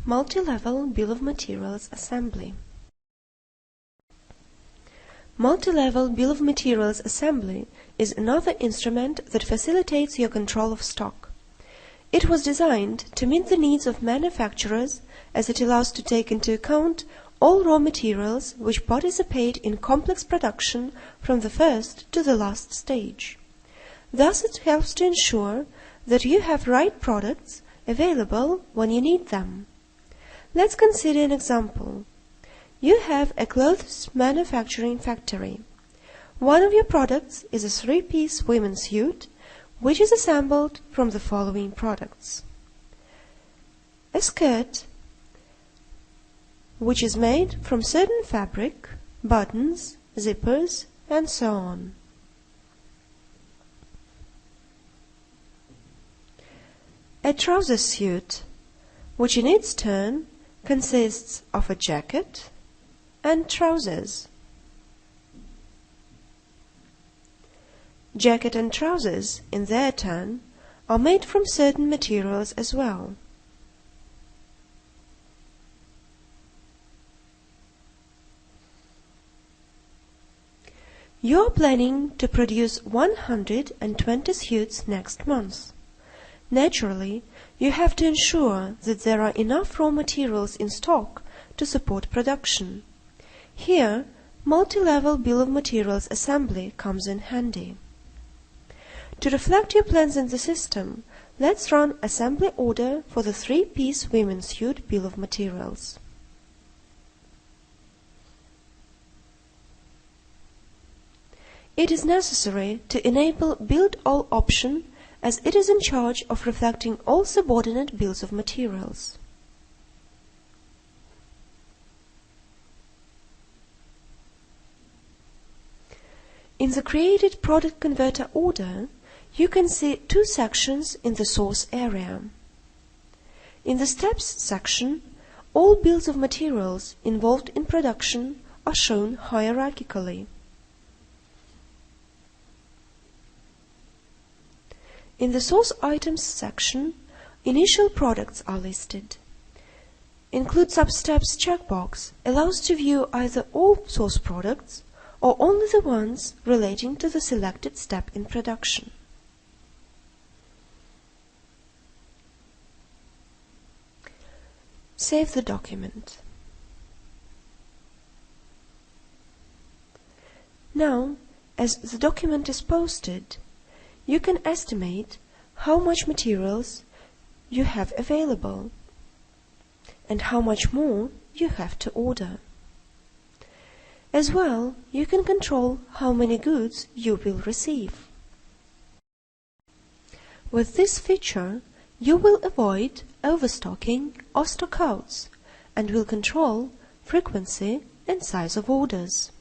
Multi-level bill of materials assembly. Multi-level bill of materials assembly is another instrument that facilitates your control of stock. It was designed to meet the needs of manufacturers as it allows to take into account all raw materials which participate in complex production from the first to the last stage. Thus it helps to ensure that you have right products available when you need them. Let's consider an example. You have a clothes manufacturing factory. One of your products is a 3-piece women's suit, which is assembled from the following products: a skirt, which is made from certain fabric, buttons, zippers, and so on. A trouser suit, which in its turn consists of a jacket and trousers. Jacket and trousers, in their turn, are made from certain materials as well. You are planning to produce 120 suits next month. Naturally, you have to ensure that there are enough raw materials in stock to support production. Here, multi-level bill of materials assembly comes in handy. To reflect your plans in the system, let's run assembly order for the 3-piece women's suit bill of materials. It is necessary to enable Build All option, as it is in charge of reflecting all subordinate bills of materials. In the created product converter order, you can see 2 sections in the source area. In the steps section, all bills of materials involved in production are shown hierarchically. In the source items section, initial products are listed. Include Substeps checkbox allows to view either all source products or only the ones relating to the selected step in production. Save the document. Now, as the document is posted, you can estimate how much materials you have available and how much more you have to order. As well, you can control how many goods you will receive. With this feature, you will avoid overstocking or stockouts and will control frequency and size of orders.